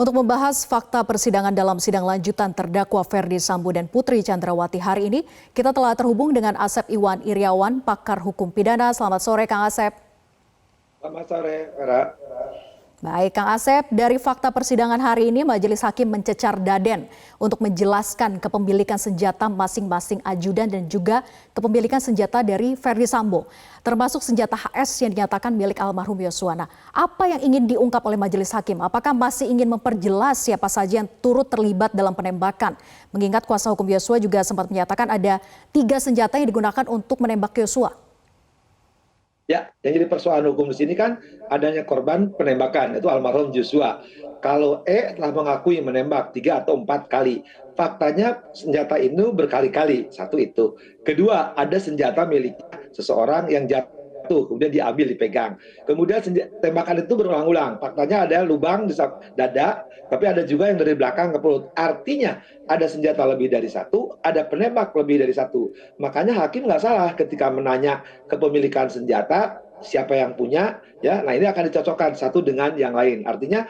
Untuk membahas fakta persidangan dalam sidang lanjutan terdakwa Ferdy Sambo dan Putri Chandrawati hari ini, kita telah terhubung dengan Asep Iwan Iriawan, pakar hukum pidana. Selamat sore, Kang Asep. Selamat sore, Vera. Baik, Kang Asep, dari fakta persidangan hari ini, Majelis Hakim mencecar Daden untuk menjelaskan kepemilikan senjata masing-masing ajudan dan juga kepemilikan senjata dari Ferdy Sambo, termasuk senjata HS yang dinyatakan milik almarhum Yosua. Nah, apa yang ingin diungkap oleh Majelis Hakim? Apakah masih ingin memperjelas siapa saja yang turut terlibat dalam penembakan? Mengingat kuasa hukum Yosua juga sempat menyatakan ada 3 senjata yang digunakan untuk menembak Yosua. Ya, yang jadi persoalan hukum di sini kan adanya korban penembakan, itu almarhum Joshua. Kalau E telah mengakui menembak 3 atau 4 kali. Faktanya senjata itu berkali-kali, satu itu. Kedua, ada senjata milik seseorang yang jatuh, kemudian diambil, dipegang. Kemudian tembakan itu berulang-ulang. Faktanya ada lubang di dada, tapi ada juga yang dari belakang ke perut. Artinya ada senjata lebih dari satu, ada penembak lebih dari satu. Makanya hakim nggak salah ketika menanya kepemilikan senjata, siapa yang punya, ya. Nah, ini akan dicocokkan satu dengan yang lain. Artinya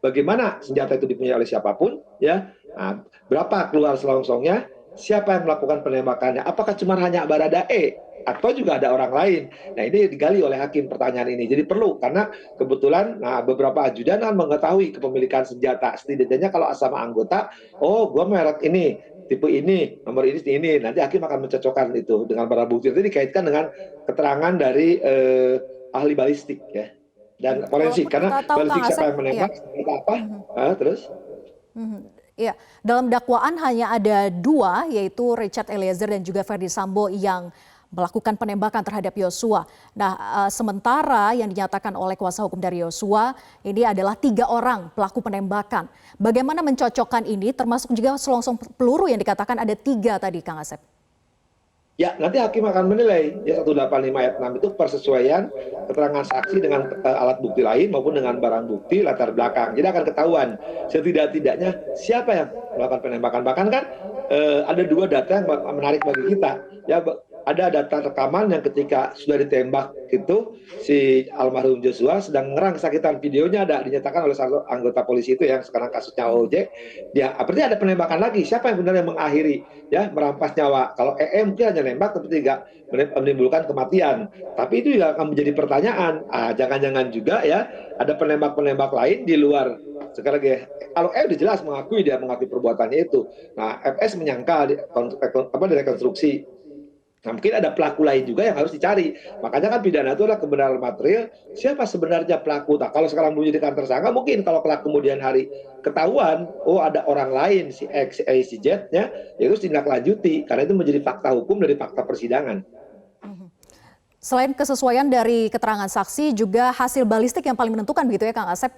bagaimana senjata itu dipunyai oleh siapapun, ya. Nah, berapa keluar selongsongnya, siapa yang melakukan penembakannya, apakah cuma hanya Baradae atau juga ada orang lain. Nah, ini digali oleh hakim pertanyaan ini. Jadi perlu, karena kebetulan beberapa ajudan mengetahui kepemilikan senjata. Setidaknya kalau sama anggota, oh gue merek ini, tipe ini, nomor ini, nanti hakim akan mencocokkan itu dengan barang bukti. Itu dikaitkan dengan keterangan dari ahli balistik, ya, dan forensik. Walaupun kita Karena tahu, Kang balistik Asep, siapa yang ya. menembak, apa, terus. Ya, dalam dakwaan hanya ada 2, yaitu Richard Eliezer dan juga Ferdy Sambo yang melakukan penembakan terhadap Yosua. Nah, sementara yang dinyatakan oleh kuasa hukum dari Yosua ini adalah 3 orang pelaku penembakan. Bagaimana mencocokkan ini, termasuk juga selongsong peluru yang dikatakan ada 3 tadi, Kang Asep? Ya, nanti hakim akan menilai, ya, 185 ayat 6 itu persesuaian keterangan saksi dengan alat bukti lain maupun dengan barang bukti latar belakang. Jadi akan ketahuan setidak-tidaknya siapa yang melakukan penembakan. Bahkan kan ada 2 data yang menarik bagi kita. Ya, ada data rekaman yang ketika sudah ditembak itu si almarhum Joshua sedang ngerang kesakitan. Videonya ada, dinyatakan oleh anggota polisi itu yang sekarang kasusnya OJ. Dia berarti ada penembakan lagi. Siapa yang benar yang mengakhiri, ya, merampas nyawa? Kalau mungkin hanya nembak tapi tidak menimbulkan kematian. Tapi itu juga akan menjadi pertanyaan. Jangan-jangan juga, ya, ada penembak-penembak lain di luar. Sekarang ya, kalau udah jelas mengakui, dia mengakui perbuatannya itu. Nah, FS menyangkal direkonstruksi. Nah, mungkin ada pelaku lain juga yang harus dicari. Makanya kan pidana itu adalah kebenaran material. Siapa sebenarnya pelaku? Nah, kalau sekarang belum dijadikan tersangka, mungkin kalau kelak kemudian hari ketahuan, oh ada orang lain, si X, si A, si Z, ya itu tindak-lanjuti. Karena itu menjadi fakta hukum dari fakta persidangan. Selain kesesuaian dari keterangan saksi, juga hasil balistik yang paling menentukan begitu ya, Kang Asep?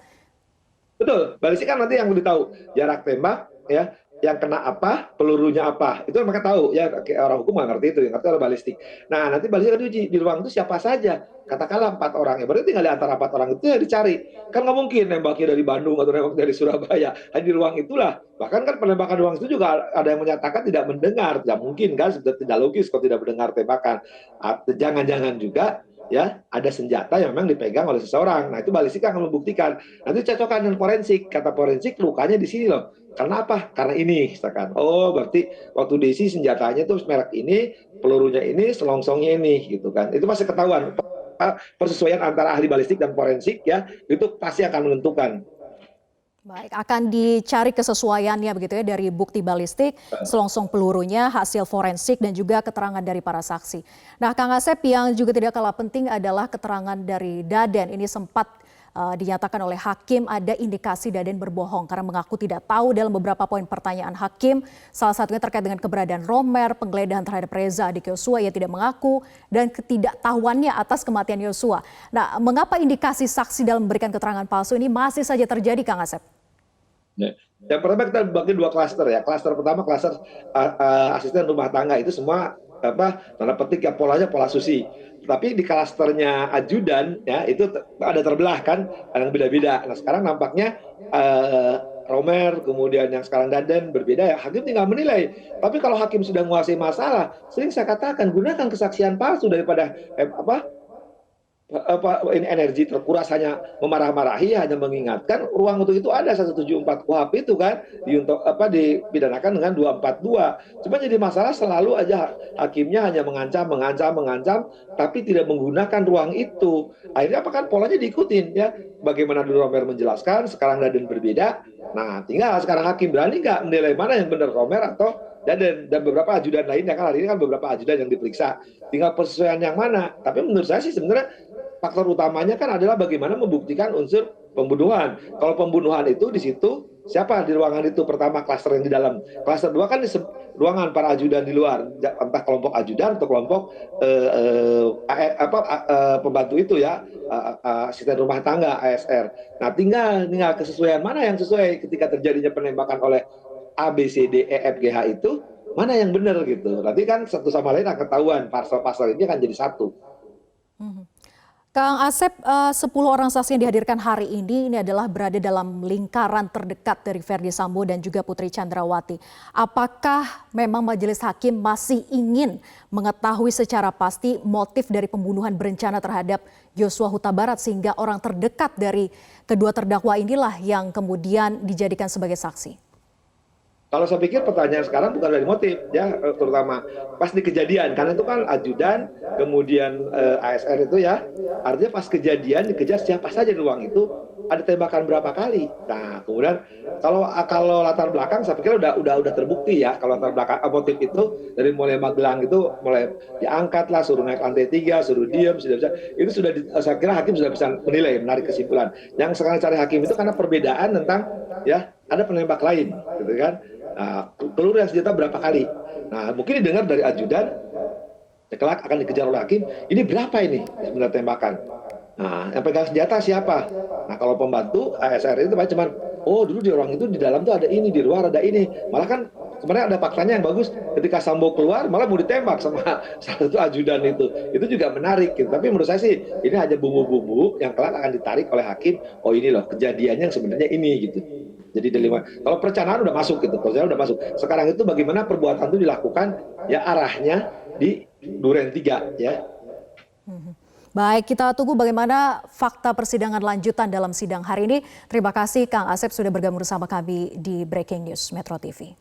Betul, balistik kan nanti yang lebih tahu jarak tembak, ya, yang kena apa, pelurunya apa, itu mereka tahu, ya. Orang hukum nggak ngerti itu, yang ngerti adalah balistik. Nah, nanti balistik kan diuji di ruang itu siapa saja, katakanlah 4 orang, ya berarti tinggal di antara 4 orang itu ya dicari. Kan nggak mungkin nembaknya dari Bandung atau nembak dari Surabaya, hanya di ruang itulah. Bahkan kan penembakan ruang itu juga ada yang menyatakan tidak mendengar, tidak mungkin kan, sudah tidak logis kalau tidak mendengar tembakan. Jangan-jangan juga, ya, ada senjata yang memang dipegang oleh seseorang. Nah, itu balistik akan membuktikan. Nanti cocokkan dengan forensik. Kata forensik, lukanya di sini loh. Karena apa? Karena ini, misalkan. Oh, berarti waktu diisi senjatanya itu merek ini, pelurunya ini, selongsongnya ini, gitu kan. Itu pasti ketahuan. Persesuaian antara ahli balistik dan forensik, ya, itu pasti akan menentukan. Baik, akan dicari kesesuaiannya begitu ya dari bukti balistik, selongsong pelurunya, hasil forensik dan juga keterangan dari para saksi. Nah, Kang Asep, yang juga tidak kalah penting adalah keterangan dari Daden. Ini sempat dinyatakan oleh hakim ada indikasi Daden berbohong karena mengaku tidak tahu dalam beberapa poin pertanyaan hakim. Salah satunya terkait dengan keberadaan Romer, penggeledahan terhadap Reza adik Yosua, ia tidak mengaku, dan ketidaktahuannya atas kematian Yosua. Nah, mengapa indikasi saksi dalam memberikan keterangan palsu ini masih saja terjadi, Kang Asep? Yang pertama kita bagi 2 klaster, ya. Klaster pertama klaster asisten rumah tangga, itu semua tanda petik ya polanya pola susi. Tapi di klasternya ajudan, ya, itu ada terbelah kan, ada yang beda-beda. Nah, sekarang nampaknya Romer, kemudian yang sekarang Daden berbeda, ya. Hakim tinggal menilai. Tapi kalau hakim sudah menguasai masalah, sering saya katakan gunakan kesaksian palsu daripada ini energi terkuras hanya memarah-marahi, hanya mengingatkan. Ruang untuk itu ada 174 KUHP itu kan dipidanakan dengan 242. Cuma jadi masalah selalu aja hakimnya hanya mengancam, tapi tidak menggunakan ruang itu. Akhirnya apa kan polanya diikutin ya. Bagaimana dulu Romer menjelaskan, sekarang Daden berbeda. Nah, tinggal sekarang hakim berani nggak menilai mana yang benar Romer atau Daden, dan beberapa ajudan lainnya. Kan hari ini kan beberapa ajudan yang diperiksa, tinggal persesuaian yang mana. Tapi menurut saya sih sebenarnya faktor utamanya kan adalah bagaimana membuktikan unsur pembunuhan. Kalau pembunuhan itu di situ siapa di ruangan itu, pertama klaster yang di dalam, klaster dua kan di ruangan para ajudan di luar, entah kelompok ajudan atau kelompok pembantu itu ya, asisten rumah tangga ASR. Nah, tinggal kesesuaian mana yang sesuai ketika terjadinya penembakan oleh A B C D E F G H itu, mana yang benar gitu. Nanti kan satu sama lain akan ketahuan, pasal-pasal ini akan jadi satu. Kang Asep, 10 orang saksi yang dihadirkan hari ini adalah berada dalam lingkaran terdekat dari Verdi Sambo dan juga Putri Chandrawati. Apakah memang majelis hakim masih ingin mengetahui secara pasti motif dari pembunuhan berencana terhadap Joshua Huta Barat sehingga orang terdekat dari kedua terdakwa inilah yang kemudian dijadikan sebagai saksi? Kalau saya pikir pertanyaan sekarang bukan dari motif, ya, terutama pas di kejadian, karena itu kan ajudan, kemudian ASR itu ya, artinya pas kejadian dikejar siapa saja di ruang itu, ada tembakan berapa kali. Nah, kemudian kalau latar belakang saya pikir udah terbukti ya, kalau latar belakang motif itu dari mulai Magelang itu mulai diangkat lah, suruh naik lantai 3, suruh diem, sudah bisa, itu sudah saya kira hakim sudah bisa menilai, menarik kesimpulan. Yang sekarang cari hakim itu karena perbedaan tentang ya ada penembak lain, gitu kan. Nah, peluru yang senjata berapa kali. Nah, mungkin didengar dari ajudan, kelak akan dikejar oleh hakim, ini berapa ini sebenarnya tembakan. Nah, yang pegang senjata siapa? Nah, kalau pembantu ASR itu cuma, oh dulu di ruang itu di dalam tuh ada ini, di luar ada ini. Malah kan kemarin ada faktanya yang bagus, ketika Sambo keluar malah mau ditembak sama salah satu ajudan itu. Itu juga menarik gitu. Tapi menurut saya sih ini hanya bumbu-bumbu yang kelak akan ditarik oleh hakim. Oh ini loh kejadiannya yang sebenarnya ini gitu. Jadi kalau perencanaan udah masuk gitu, perencanaan udah masuk. Sekarang itu bagaimana perbuatan itu dilakukan, ya arahnya di Duren 3 ya. Baik, kita tunggu bagaimana fakta persidangan lanjutan dalam sidang hari ini. Terima kasih Kang Asep sudah bergabung bersama kami di Breaking News Metro TV.